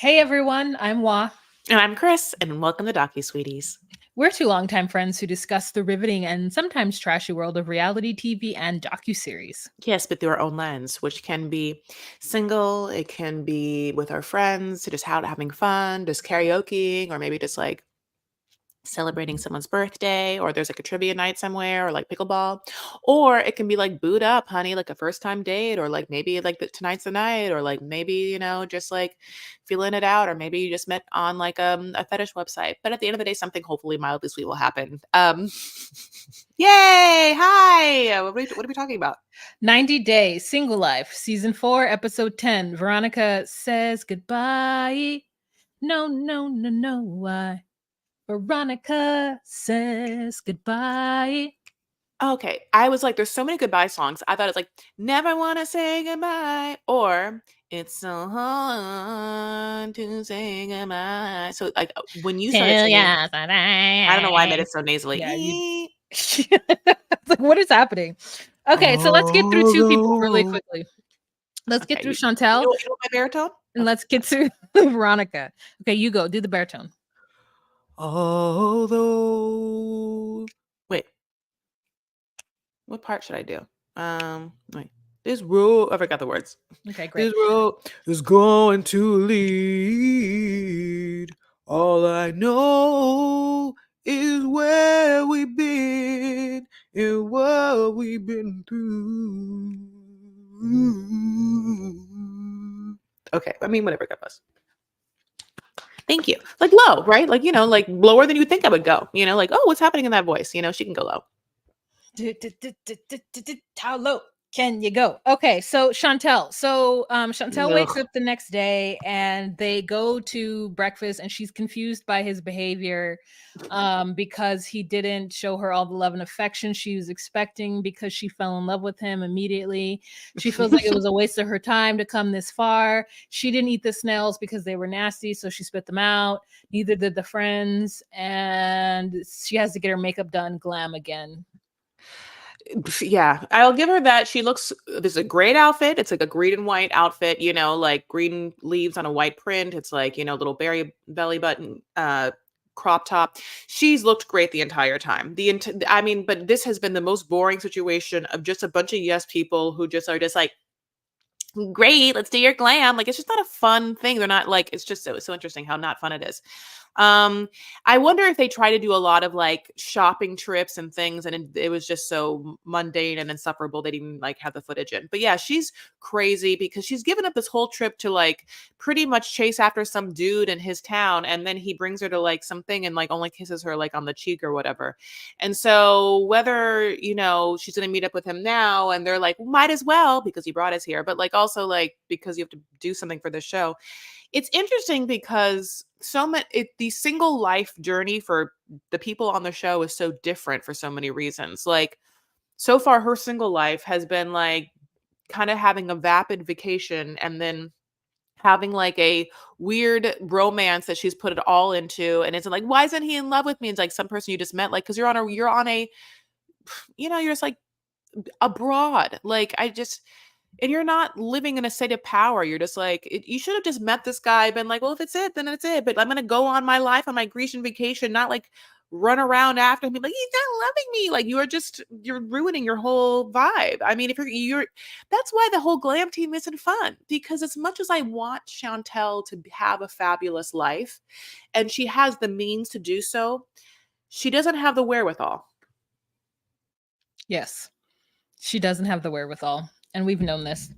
Hey everyone, I'm Wa. And I'm Chris, and welcome to Docu Sweeties. We're two longtime friends who discuss the riveting and sometimes trashy world of reality TV and docuseries. Yes, but through our own lens, which can be single, it can be with our friends, just out having fun, just karaokeing, or maybe just like celebrating someone's birthday, or there's like a trivia night somewhere, or like pickleball. Or it can be like boot up, honey, like a first time date, or like maybe like tonight's the night, or like maybe, just like feeling it out, or maybe you just met on like a fetish website. But at the end of the day, something hopefully mildly sweet will happen. Yay! Hi! What are we talking about? 90 Days, Single Life, Season 4, Episode 10. Veronica says goodbye. No, no, no, no, why? Veronica says goodbye. Okay, I was like, there's so many goodbye songs. I thought it's like, never want to say goodbye, or it's so hard to say goodbye. So, like, when you started Till singing, I don't know why I made yesterday. it so nasally. Yeah, you. Like, what is happening? Okay, so let's get through two people really Although, quickly. Let's get okay, through you Chantel know, my baritone? and Okay, let's get through Veronica. Okay, you go. Do the baritone. although, wait, what part should I do? Wait, this road, I forgot the words. Okay, great. This road is going to lead. All I know is where we've been and what we've been through. Okay, I mean, whatever that was. Thank you. Like low, right? Like, like lower than you think I would go. Like, oh, what's happening in that voice? She can go low. How low can you go? Okay, so Chantel. So Chantel wakes Ugh. up the next day and they go to breakfast and she's confused by his behavior because he didn't show her all the love and affection she was expecting because she fell in love with him immediately. She feels like it was a waste of her time to come this far. She didn't eat the snails because they were nasty, so she spit them out. Neither did the friends, and she has to get her makeup done glam again. Yeah, I'll give her that. This is a great outfit. It's like a green and white outfit, like green leaves on a white print. It's like, little berry belly button, crop top. She's looked great the entire time. I mean, but this has been the most boring situation of just a bunch of yes people who just are just like, great, let's do your glam. Like, it's just not a fun thing. They're not like, it's just so interesting how not fun it is. I wonder if they try to do a lot of like shopping trips and things, and it was just so mundane and insufferable they didn't like have the footage in. But yeah, she's crazy because she's given up this whole trip to like pretty much chase after some dude in his town, and then he brings her to like something and like only kisses her like on the cheek or whatever. And so whether she's gonna meet up with him now, and they're like, might as well because he brought us here, but like also like because you have to do something for the show. It's interesting because the single life journey for the people on the show is so different for so many reasons. Like so far, her single life has been like kind of having a vapid vacation and then having like a weird romance that she's put it all into. And it's like, why isn't he in love with me? It's like some person you just met, like, cause you're just like abroad. Like and you're not living in a state of power. You're just like, you should have just met this guy, been like, well, if it's it, then it's it. But I'm going to go on my life on my Grecian vacation, not like run around after him, like, he's not loving me. Like, you're ruining your whole vibe. I mean, if that's why the whole glam team isn't fun, because as much as I want Chantel to have a fabulous life and she has the means to do so, she doesn't have the wherewithal. Yes, she doesn't have the wherewithal, and we've known this.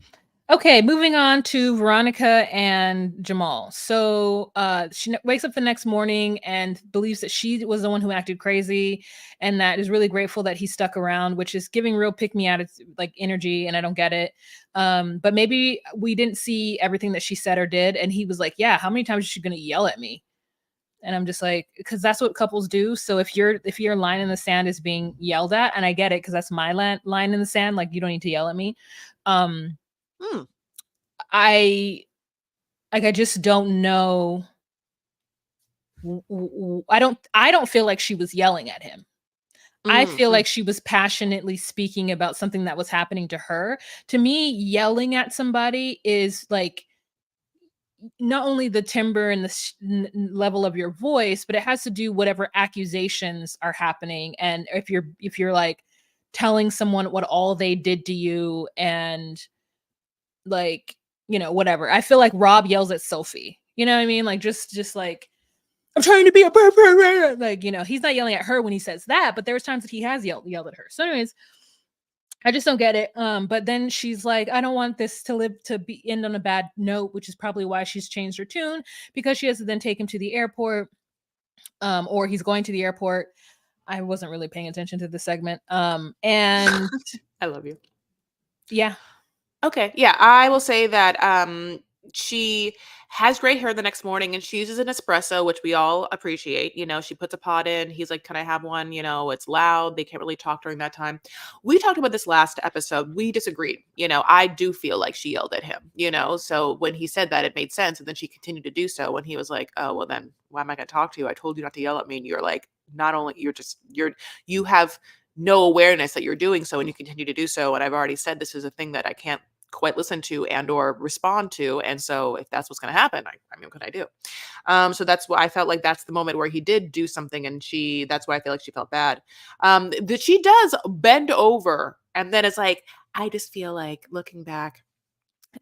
Okay, moving on to Veronica and Jamal. So she wakes up the next morning and believes that she was the one who acted crazy, and that is really grateful that he stuck around, which is giving real pick me attitude, like energy, and I don't get it. But maybe we didn't see everything that she said or did, and he was like, "Yeah, how many times is she gonna yell at me?" And I'm just like, because that's what couples do. So if your line in the sand is being yelled at, and I get it because that's my line in the sand, like you don't need to yell at me. Um, Hmm. I I just don't know. I don't feel like she was yelling at him. I feel Mm. like she was passionately speaking about something that was happening to her. To me, yelling at somebody is like not only the timbre and the level of your voice, but it has to do whatever accusations are happening. And if you're like telling someone what all they did to you, and like, whatever. I feel like Rob yells at Sophie. You know what I mean? Like just like, I'm trying to be a like, he's not yelling at her when he says that, but there was times that he has yelled at her. So anyways, I just don't get it. But then she's like, I don't want this to be end on a bad note, which is probably why she's changed her tune, because she has to then take him to the airport, or he's going to the airport. I wasn't really paying attention to the segment. And I love you. yeah. Okay. Yeah, I will say that she has great hair the next morning, and she uses an espresso, which we all appreciate. She puts a pot in. He's like, "Can I have one?" It's loud. They can't really talk during that time. We talked about this last episode. We disagreed. I do feel like she yelled at him, so when he said that, it made sense. And then she continued to do so when he was like, "Oh, well, then why am I going to talk to you? I told you not to yell at me." And you're like, not only you have no awareness that you're doing so, and you continue to do so. And I've already said this is a thing that I can't quite listen to and or respond to. And so if that's what's going to happen, I mean, what can I do? So that's why I felt like that's the moment where he did do something, and that's why I feel like she felt bad. That she does bend over, and then it's like, I just feel like, looking back,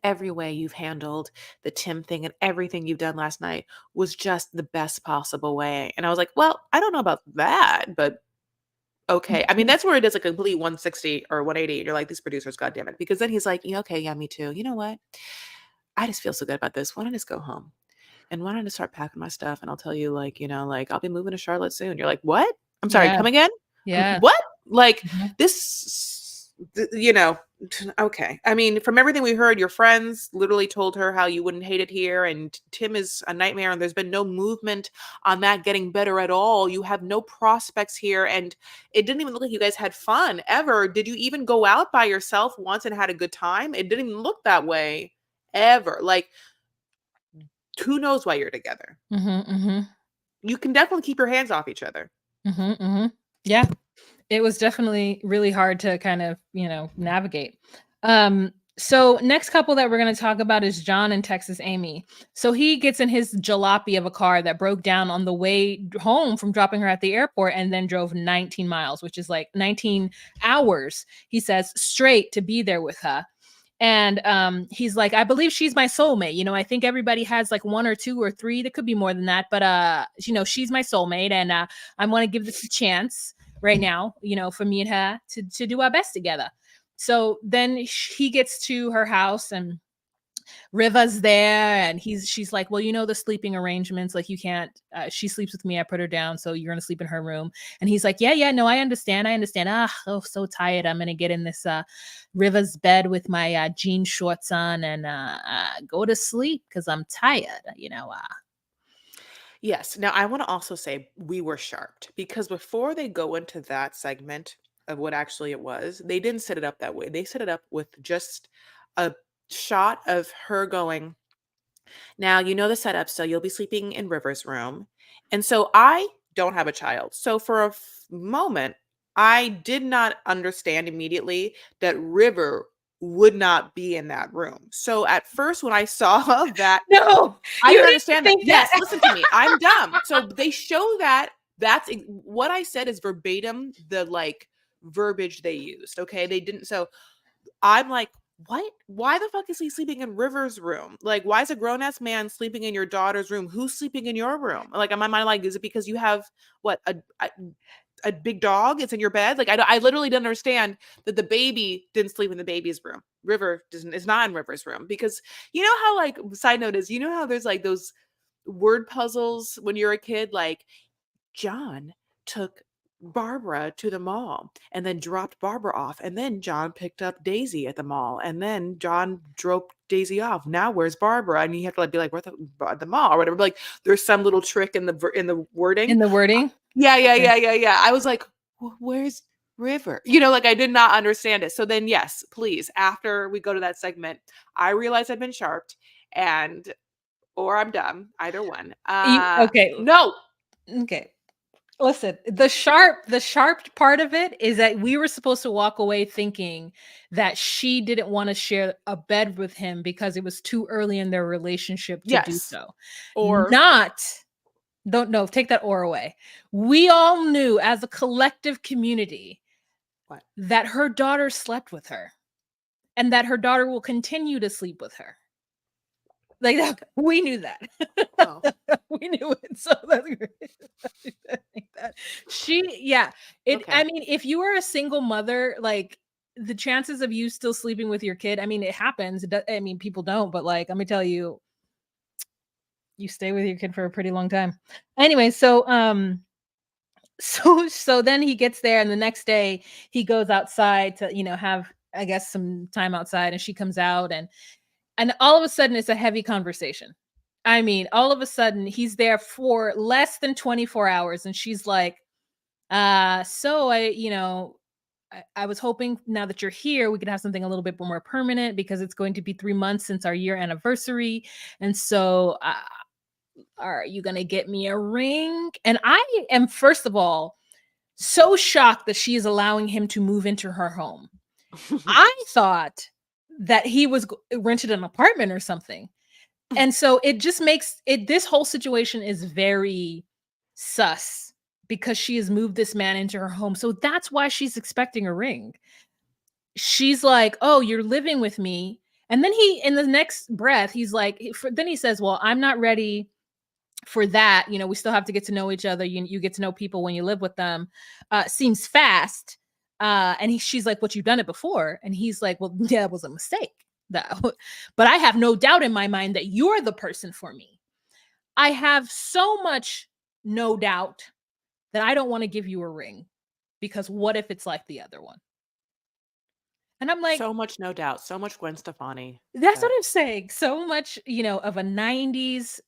every way you've handled the Tim thing and everything you've done last night was just the best possible way. And I was like, well, I don't know about that, but okay. I mean, that's where it is a complete 160 or 180. And you're like, these producers, God damn it. Because then he's like, yeah, okay, yeah, me too. You know what? I just feel so good about this. Why don't I just go home? And why don't I just start packing my stuff? And I'll tell you, like, like, I'll be moving to Charlotte soon. You're like, what? I'm sorry, Yeah. come again? Yeah. What? Like, Mhm. okay. I mean, from everything we heard, your friends literally told her how you wouldn't hate it here, and Tim is a nightmare, and there's been no movement on that getting better at all. You have no prospects here, and it didn't even look like you guys had fun ever. Did you even go out by yourself once and had a good time? It didn't even look that way ever. Like, who knows why you're together? Mhm. Mhm. You can definitely keep your hands off each other. Mhm. Mhm. Yeah. It was definitely really hard to kind of, navigate. So next couple that we're going to talk about is John and Texas Amy. So he gets in his jalopy of a car that broke down on the way home from dropping her at the airport, and then drove 19 miles, which is like 19 hours, he says, straight to be there with her. And he's like, I believe she's my soulmate. I think everybody has like one or two or three. There could be more than that, but she's my soulmate, and I want to give this a chance right now, for me and her to do our best together. So then he gets to her house, and Riva's there, and she's like, well, the sleeping arrangements, like, you can't, she sleeps with me, I put her down, so you're gonna sleep in her room. And he's like, yeah, no, I understand. Oh, so tired. I'm gonna get in this Riva's bed with my jean shorts on, and go to sleep because I'm tired. Yes. Now, I want to also say we were sharped, because before they go into that segment of what actually it was, they didn't set it up that way. They set it up with just a shot of her going, now, the setup. So you'll be sleeping in River's room. And so I don't have a child. So for a moment, I did not understand immediately that River would not be in that room. So at first, when I saw that, No, I you didn't didn't understand that. think that. Yes, listen to me. I'm dumb. So they show that what I said is verbatim the like verbiage they used. Okay. They didn't. So I'm like, what? Why the fuck is he sleeping in River's room? Like, why is a grown ass man sleeping in your daughter's room? Who's sleeping in your room? Like, in my mind, like, is it because you have what a big dog? It's in your bed. Like, I literally didn't understand that the baby didn't sleep in the baby's room. River is not in River's room, because you know how, like, side note is, how there's like those word puzzles when you're a kid, like John took Barbara to the mall and then dropped Barbara off. And then John picked up Daisy at the mall. And then John drove Daisy off. Now where's Barbara? And you have to like be like, where's the mall or whatever. But, like, there's some little trick in the wording. In the wording. Yeah, yeah, Okay. yeah, yeah, yeah. I was like, where's River? Like, I did not understand it. So then, yes, please, after we go to that segment, I realize I've been sharped, or I'm dumb, either one. Okay. No. Okay. Listen, the sharp part of it is that we were supposed to walk away thinking that she didn't want to share a bed with him because it was too early in their relationship to do Yes. so. Or Not Don't know, take that or away. We all knew as a collective community what? that her daughter slept with her and that her daughter will continue to sleep with her. Like we knew that. Oh, We knew it. So that's great. That. Yeah. I okay. mean, if you are a single mother, like the chances of you still sleeping with your kid, I mean, it happens. I mean, people don't, but like, let me tell you, you stay with your kid for a pretty long time. Anyway, so then he gets there and the next day he goes outside to, have I guess some time outside and she comes out and all of a sudden it's a heavy conversation. I mean, all of a sudden he's there for less than 24 hours and she's like, so I was hoping now that you're here, we could have something a little bit more permanent because it's going to be 3 months since our year anniversary. And so, are you going to get me a ring? And I am, first of all, so shocked that she is allowing him to move into her home. I thought that he was rented an apartment or something. And so it just makes it, this whole situation is very sus because she has moved this man into her home. So that's why she's expecting a ring. She's like, "Oh, you're living with me." And then in the next breath, he's like, then he says, "Well, I'm not ready for that. We still have to get to know each other. You get to know people when you live with them. Seems fast." And she's like, "What, you've done it before?" And he's like, "Well, yeah, it was a mistake. That, but I have no doubt in my mind that you're the person for me. I have so much no doubt that I don't want to give you a ring because what if it's like the other one?" And I'm like, So much, no doubt. So much Gwen Stefani. that's what That I'm saying. So much, of a 90s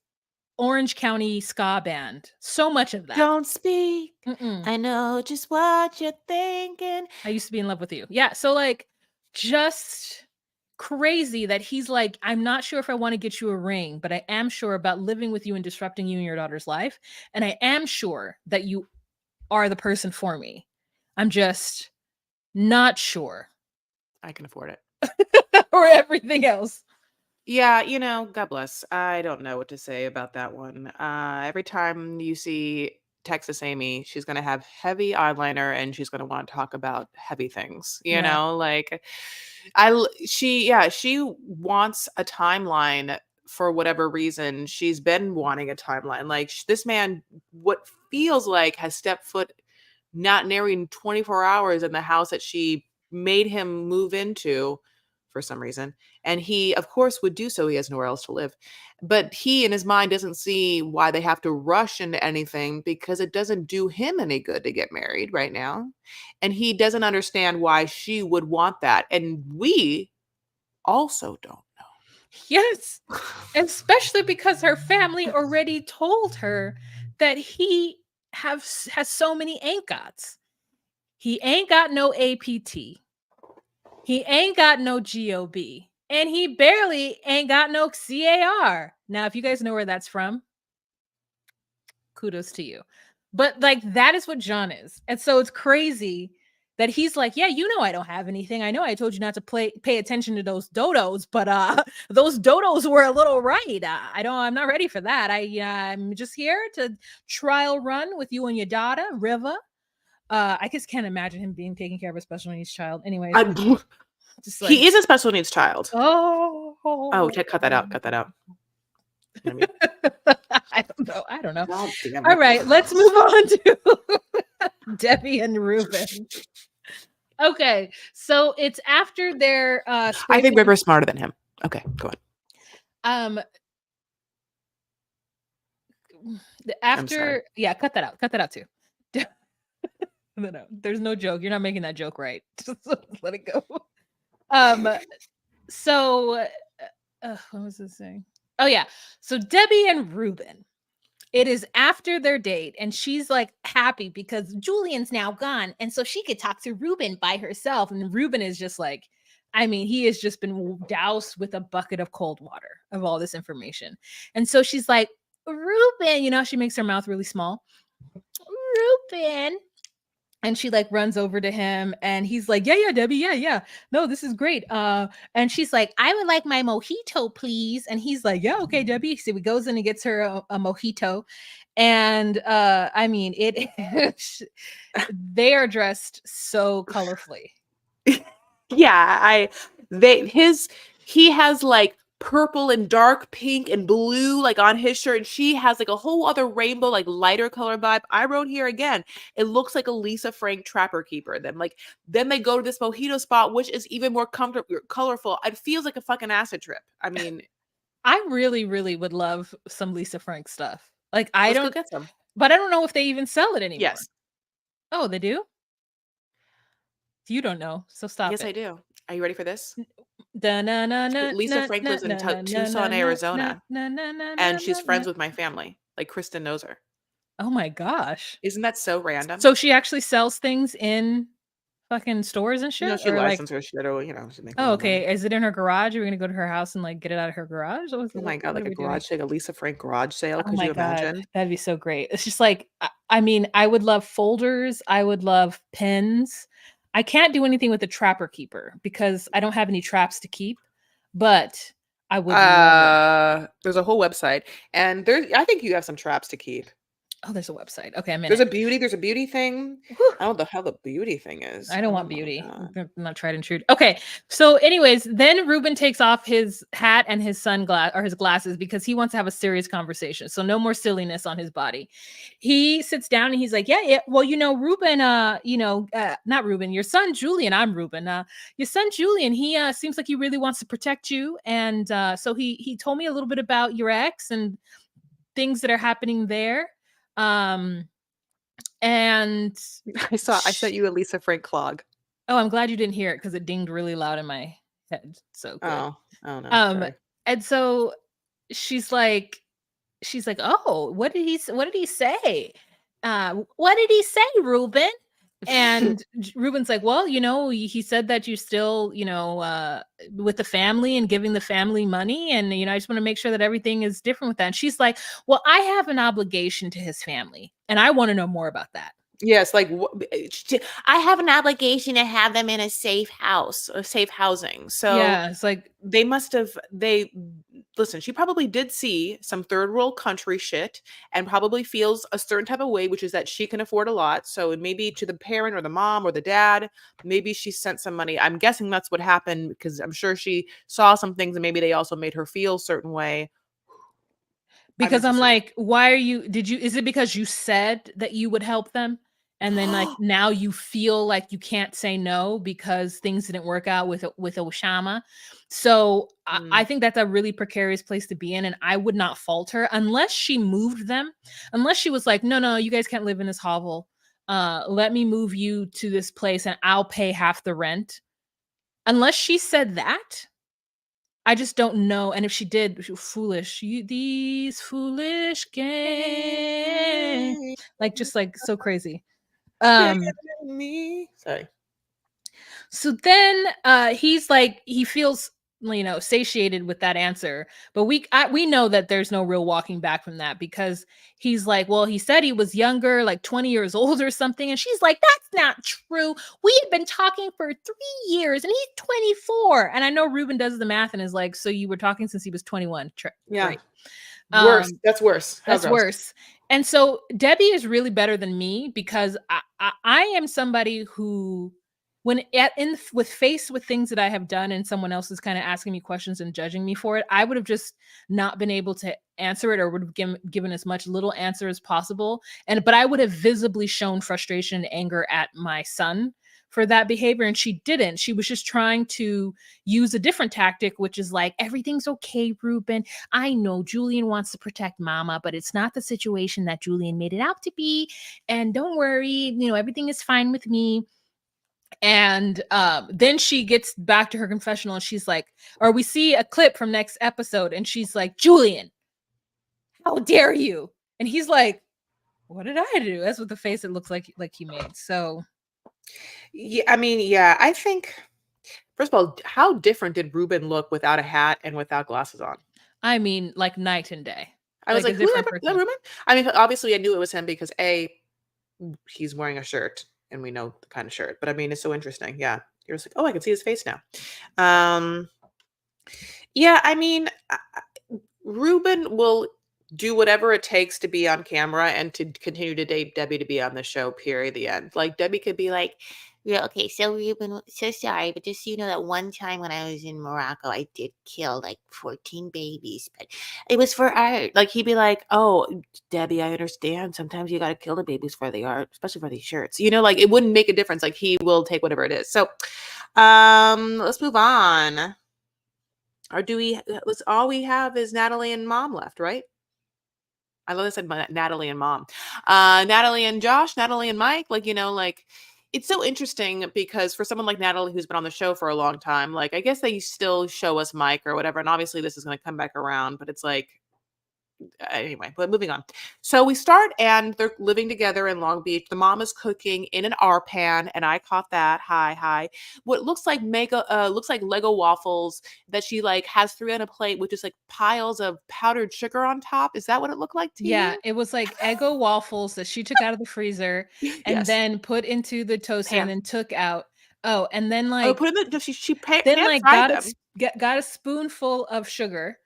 Orange County ska band. So much of that. don't speak. Mm-mm. I know just what you're thinking. I used to be in love with you. Yeah. So like just crazy that he's like, I'm not sure if I want to get you a ring, but I am sure about living with you and disrupting you and your daughter's life. And I am sure that you are the person for me. I'm just not sure. I can afford it. Or everything else. Yeah, God bless. I don't know what to say about that one. Every time you see Texas Amy, she's gonna have heavy eyeliner and she's gonna want to talk about heavy things. Yeah. Like she wants a timeline for whatever reason. She's been wanting a timeline. Like this man, what feels like has stepped foot not nearing 24 hours in the house that she made him move into for some reason. And he, of course, would do so. He has nowhere else to live. But he, in his mind, doesn't see why they have to rush into anything because it doesn't do him any good to get married right now. And he doesn't understand why she would want that. And we also don't Yes. know. Especially because her family already told her that he has so many ain't gots. He ain't got no APT. He ain't got no GOB. And he barely ain't got no CAR. Now, if you guys know where that's from, kudos to you. But like that is what John is. And so it's crazy that he's like, yeah, I don't have anything. I know I told you not to pay attention to those dodos, but those dodos were a little right. I'm not ready for that. I'm just here to trial run with you and your daughter, River. I just can't imagine him being taking care of a special needs child. Anyways, just like, He is a special needs child. Oh, oh, cut that out. Cut that out. I mean, I don't know. I don't know. God damn All it. right, let's move on to Debbie and Ruben. Okay, so it's after their I spray think paint. River's smarter than him. Okay, go on. Um, I'm sorry. yeah, cut that out. Cut that out too. No, there's no joke. You're not making that joke right. Just let it go. Um, so what was this saying? Oh yeah, so Debbie and Ruben. It is after their date, and she's like happy because Julian's now gone, and so she could talk to Ruben by herself. And Ruben is just like, I mean, he has just been doused with a bucket of cold water of all this information. And so she's like, Ruben, she makes her mouth really small. Ruben. And she like runs over to him and he's like, yeah, Debbie. Yeah. No, this is great. And she's like, I would like my mojito, please. And he's like, yeah, okay, Debbie. So he goes in and gets her a mojito. And I mean, they are dressed so colorfully. Yeah, he has like purple and dark pink and blue like on his shirt, and she has like a whole other rainbow, like lighter color vibe. I wrote here again, it looks like a Lisa Frank Trapper Keeper. Then they go to this mojito spot, which is even more comfortable, colorful. It feels like a fucking acid trip. I mean, I really, really would love some Lisa Frank stuff. Like I let's go don't, get some. but I don't know if they even sell it anymore. Yes, Oh, they do? You don't know, so stop yes, it. I do. Are you ready for this? Da na na na Lisa na Frank na lives in na na na Tucson, na na Arizona, na na na and na she's na. friends with my family. Like Kristen knows her. Oh my gosh. Isn't that so random? So she actually sells things in fucking stores and No, shit? she Or like, licensed her shit, or she make a oh, little money. okay. Is it in her garage? Are we gonna go to her house and like get it out of her garage? Oh my God, What like are a we doing? garage sale, a Lisa Frank garage sale. Oh Could my you God, imagine? that'd be so great. It's just like, I mean, I would love folders. I would love pins. I can't do anything with the Trapper Keeper because I don't have any traps to keep, but I would love it. There's a whole website, and I think you have some traps to keep. Oh, there's a website. Okay, I'm in There's it. a beauty thing. Whew. I don't know how the beauty thing is. I don't Oh want my beauty. God. I'm not tried and true. Okay. So, anyways, then Ruben takes off his hat and his sunglass or his glasses because he wants to have a serious conversation. So no more silliness on his body. He sits down and he's like, yeah. Well, Ruben, not Ruben, your son Julian. I'm Ruben. Your son Julian, he seems like he really wants to protect you. And so he told me a little bit about your ex and things that are happening there. And I sent you a Lisa Frank clog. Oh, I'm glad you didn't hear it because it dinged really loud in my head. So good. Oh no, Um, sorry. and so she's like, "Oh, what did he say? What did he say, Ruben?" And Ruben's like, "Well, he said that you still, with the family and giving the family money, and I just want to make sure that everything is different with that." And she's like, "Well, I have an obligation to his family, and I want to know more about that." Yes, like I have an obligation to have them in a safe house, a safe housing. So Yeah, it's like, they must have they listen, she probably did see some third world country shit and probably feels a certain type of way, which is that she can afford a lot. So maybe to the parent or the mom or the dad, maybe she sent some money. I'm guessing that's what happened because I'm sure she saw some things and maybe they also made her feel a certain way. I'm because just I'm assuming. like, why are you is it because you said that you would help them? And then like now you feel like you can't say no because things didn't work out with Oshama. So I Mm. think that's a really precarious place to be in. And I would not fault her unless she moved them, unless she was like, no, you guys can't live in this hovel. Let me move you to this place and I'll pay half the rent. Unless she said that, I just don't know. And if she did, she was foolish. These foolish games. Like just like so crazy. Me. Sorry. So then he's like he feels satiated with that answer, but we know that there's no real walking back from that because he's like, well, he said he was younger, like 20 years old or something, and she's like, that's not true. We had been talking for 3 years and he's 24. And I know Ruben does the math and is like, so you were talking since he was 21. Yeah. Great. Worse. That's worse. How That's gross. worse. And so Debbie is really better than me because I am somebody who, when faced with things that I have done and someone else is kind of asking me questions and judging me for it, I would have just not been able to answer it or would have given as much little answer as possible. But I would have visibly shown frustration and anger at my son for that behavior. And she didn't. She was just trying to use a different tactic, which is like, everything's okay, Ruben. I know Julian wants to protect mama, but it's not the situation that Julian made it out to be. And don't worry, everything is fine with me. And then she gets back to her confessional and she's like, or we see a clip from next episode and she's like, Julian, how dare you? And he's like, what did I do? That's what the face it looks like he made. So Yeah, I mean, yeah, I think first of all, how different did Ruben look without a hat and without glasses on? I mean, like night and day. I was Like like, a who different is that person. Ruben? I mean, obviously I knew it was him because A, he's wearing a shirt, and we know the kind of shirt. But I mean, it's so interesting. Yeah, you're just like, oh, I can see his face now. Um, yeah, I mean, Ruben will do whatever it takes to be on camera and to continue to date Debbie to be on the show. Period. The end. Like Debbie could be like, Yeah, okay, so we've been so sorry, but just so you know that one time when I was in Morocco, I did kill like 14 babies, but it was for art. like he'd be like, oh, Debbie, I understand. Sometimes you got to kill the babies for the art, especially for these shirts. Like it wouldn't make a difference. Like he will take whatever it is. So, let's move on. Or do we? Let's. All we have is Natalie and Mom left, right? I love I said Natalie and Mom, Natalie and Josh, Natalie and Mike. Like like it's so interesting because for someone like Natalie who's been on the show for a long time, like I guess they still show us Mike or whatever, and obviously this is going to come back around, but it's like anyway, but moving on. So we start and they're living together in Long Beach. The mom is cooking in an R pan, and I caught that. Hi. What looks like looks like Lego waffles that she like has three on a plate with just like piles of powdered sugar on top. Is that what it looked like to Yeah, you? it was like Eggo waffles that she took out of the freezer and Yes. then put into the toaster and Pan. then took out. Oh, and then Oh, like put in the no, she then pan like fried them. got a spoonful of sugar,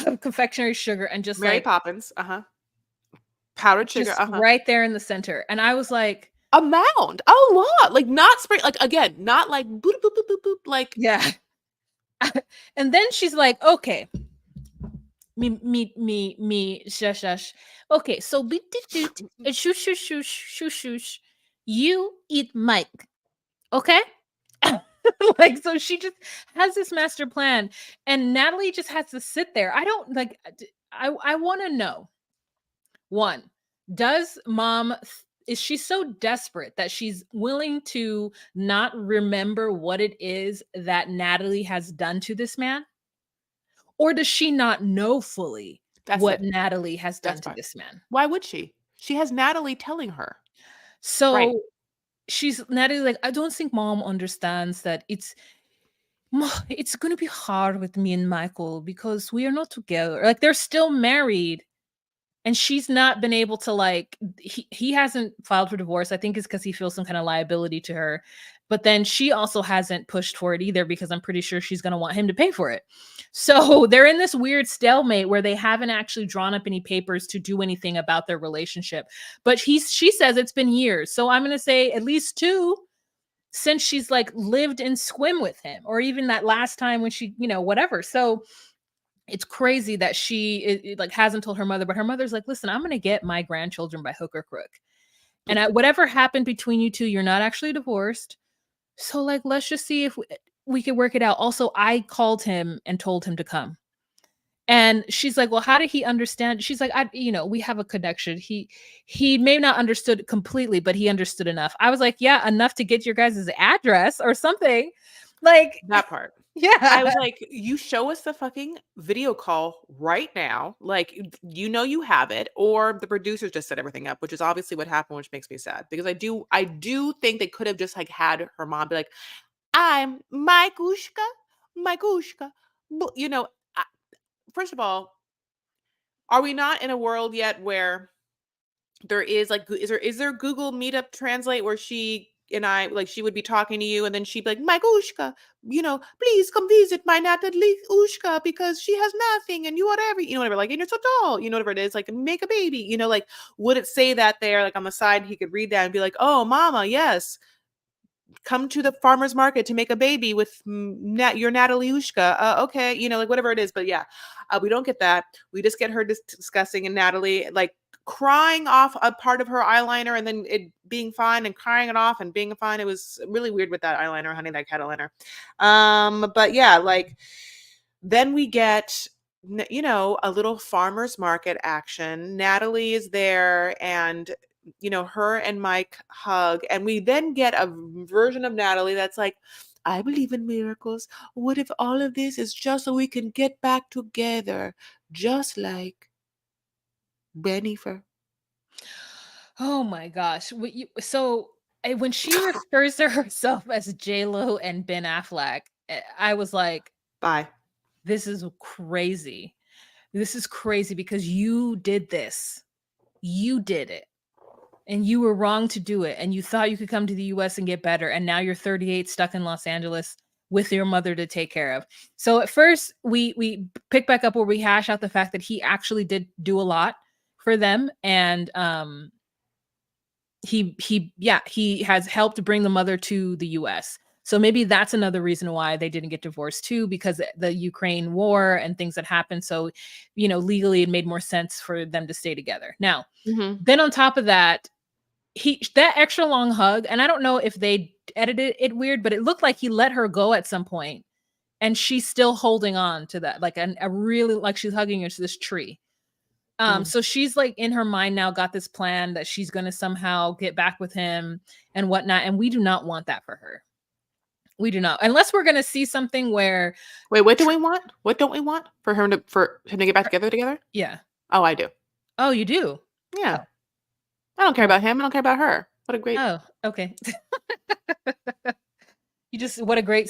of confectionery sugar, and just Mary like Poppins. Uh-huh. Powdered sugar. just Uh-huh. right there in the center. And I was like, A mound. A lot. Like not spray like again, not like boop boop boop boop boop like yeah. And then she's like, okay, shush, shush. Okay, so shush, shush, shush, shush, shush. You eat Mike, okay? Like, so she just has this master plan, and Natalie just has to sit there. I don't like. I want to know. One, does mom is she so desperate that she's willing to not remember what it is that Natalie has done to this man? Or does she not know fully that's what it. Natalie has done That's to fine. this man? Why would she? She has Natalie telling her. Right. So she's Natalie like, I don't think mom understands that it's going to be hard with me and Michael because we are not together. Like they're still married and she's not been able to like he hasn't filed for divorce. I think it's because he feels some kind of liability to her. But then she also hasn't pushed for it either because I'm pretty sure she's going to want him to pay for it. So they're in this weird stalemate where they haven't actually drawn up any papers to do anything about their relationship. But she says it's been years. So I'm going to say at least 2 since she's like lived in swim with him, or even that last time when she, whatever. So it's crazy that she like hasn't told her mother, but her mother's like, listen, I'm gonna get my grandchildren by hook or crook. And whatever happened between you two, you're not actually divorced. So like, let's just see if we could work it out. Also, I called him and told him to come. And she's like, well, how did he understand? She's like, we have a connection. He may not understood completely, but he understood enough. I was like, yeah, enough to get your guys' address or something. Like, That part. I yeah. was like, you show us the fucking video call right now. Like, you have it, or the producers just set everything up, which is obviously what happened, which makes me sad because I do think they could have just like had her mom be like, I'm Mikushka. I, first of all, are we not in a world yet where there is like is there Google Meetup Translate where she and I like she would be talking to you and then she'd be like, my Ushka, please come visit my Natalie Ushka because she has nothing and you whatever, whatever, like, and you're so tall, whatever it is, like make a baby, like would it say that there, like on the side he could read that and be like, oh mama, yes, come to the farmer's market to make a baby with your Natalie Ushka. Okay, like whatever it is. But yeah, we don't get that. We just get her discussing and Natalie like crying off a part of her eyeliner and then it being fine and crying it off and being fine. It was really weird with that eyeliner, honey, that cat eyeliner. But yeah, like then we get a little farmer's market action. Natalie is there and her and Mike hug, and we then get a version of Natalie that's like, I believe in miracles. What if all of this is just so we can get back together, just like Bennifer? Oh my gosh. So when she refers to herself as J-Lo and Ben Affleck, I was like, Bye. this is crazy. This is crazy because you did this. You did it. and you were wrong to do it, and you thought you could come to the US and get better, and now you're 38 stuck in Los Angeles with your mother to take care of. So at first we pick back up where we hash out the fact that he actually did do a lot for them, and he has helped bring the mother to the US. So maybe that's another reason why they didn't get divorced too, because the Ukraine war and things that happened. So, legally it made more sense for them to stay together. Now, Mhm. then on top of that, that extra long hug, and I don't know if they edited it weird, but it looked like he let her go at some point, and she's still holding on to that, like a really, like she's hugging her to this tree. Mm. So she's like in her mind now got this plan that she's gonna somehow get back with him and whatnot, and we do not want that for her. We do not, unless we're gonna see something where, Wait, what do we want? What don't we want? For him to get back together? yeah. Oh, I do. Oh, you do? Yeah. Oh, I don't care well, about him. I don't care about her. What a great. oh, okay. What a great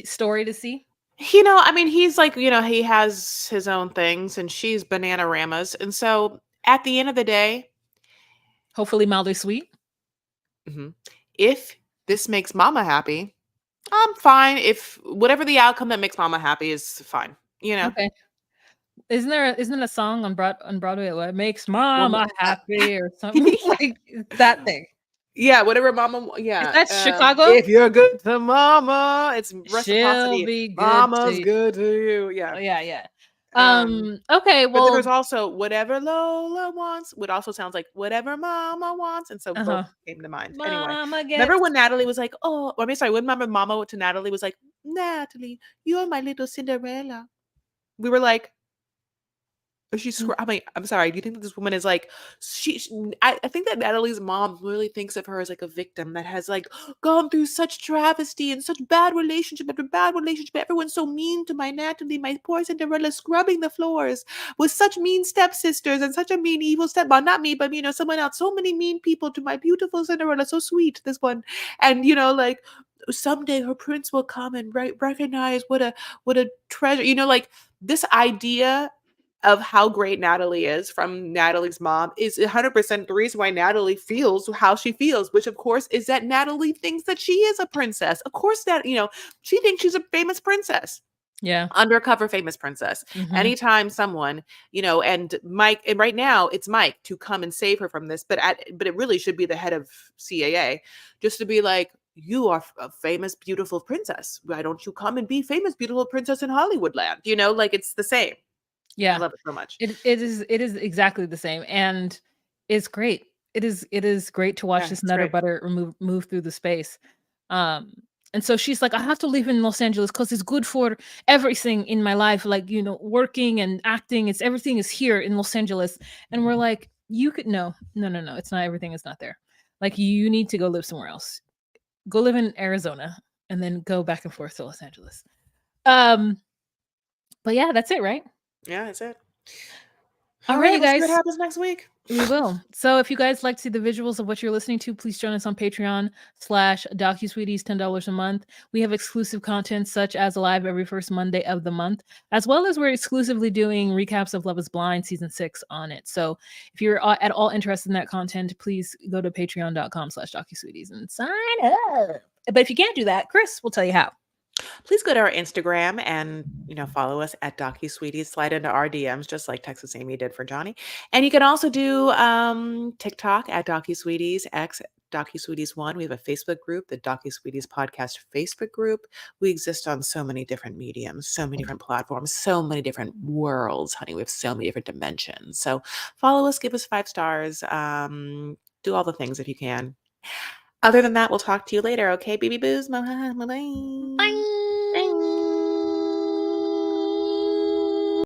story to see. I mean, he's like, he has his own things and she's banana-ramas. And so at the end of the day, Hopefully mildly sweet. mhm, if this makes mama happy, I'm fine. If whatever the outcome that makes mama happy is fine, Okay. Isn't it a song on Broadway what makes Well, mama happy or something like that thing? yeah, whatever mama, Is yeah. that Chicago? If you're good to mama, it's She'll reciprocity. be good to Mama's you. good to you. Oh, Yeah. yeah, yeah. Um, Okay, but then there's well, also whatever Lola wants, would also sounds like whatever mama wants. And so both uh-huh. came to mind. Anyway, Mama remember gets when Natalie was like, oh, I mean, sorry, when mama to Natalie was like, Natalie, you're my little Cinderella. We were like, Mm, I mean, I'm sorry. Do you think that this woman is like I think that Natalie's mom really thinks of her as like a victim that has like gone through such travesty and such bad relationship after bad relationship. Everyone's so mean to my Natalie, my poor Cinderella, scrubbing the floors with such mean stepsisters and such a mean evil stepmom. Not me, but someone else. So many mean people to my beautiful Cinderella. So sweet, this one, and like someday her prince will come and recognize what a treasure. Like this idea of how great Natalie is from Natalie's mom is 100% the reason why Natalie feels how she feels, which of course is that Natalie thinks that she is a princess. Of course that, she thinks she's a famous princess. yeah. Undercover famous princess. Mhm. Anytime someone, and Mike, and right now it's Mike to come and save her from this, but it really should be the head of CAA just to be like, you are a famous, beautiful princess. Why don't you come and be famous, beautiful princess in Hollywood land? Like it's the same. I Yeah. love it so much. It is exactly the same, and it's great. It is great to watch Yeah, this it's Nutter great. Butter move through the space. Um, and so she's like, I have to live in Los Angeles because it's good for everything in my life, like working and acting. It's everything is here in Los Angeles, and we're like, you could no, no, no, no. It's not everything is not there. Like you need to go live somewhere else. Go live in Arizona, and then go back and forth to Los Angeles. Um, but yeah, that's it, right? Yeah, that's it. All All right, right, you we'll see what guys. happens next week. We will. So if you guys like to see the visuals of what you're listening to, please join us on Patreon/DocuSweeties, $10 a month. We have exclusive content such as live every first Monday of the month, as well as we're exclusively doing recaps of Love is Blind season 6 on it. So if you're at all interested in that content, please go to patreon.com/DocuSweeties and sign up. But if you can't do that, Chris will tell you how. Please go to our Instagram and follow us at DocuSweeties. Slide into our DMs just like Texas Amy did for Johnny. And you can also do TikTok at DocuSweeties, X DocuSweeties1. We have a Facebook group, the DocuSweeties Podcast Facebook group. We exist on so many different mediums, so many different platforms, so many different worlds, honey. We have so many different dimensions. So follow us, give us 5 stars, do all the things if you can. Other than that, we'll talk to you later. Okay, baby boos. Bye. Bye.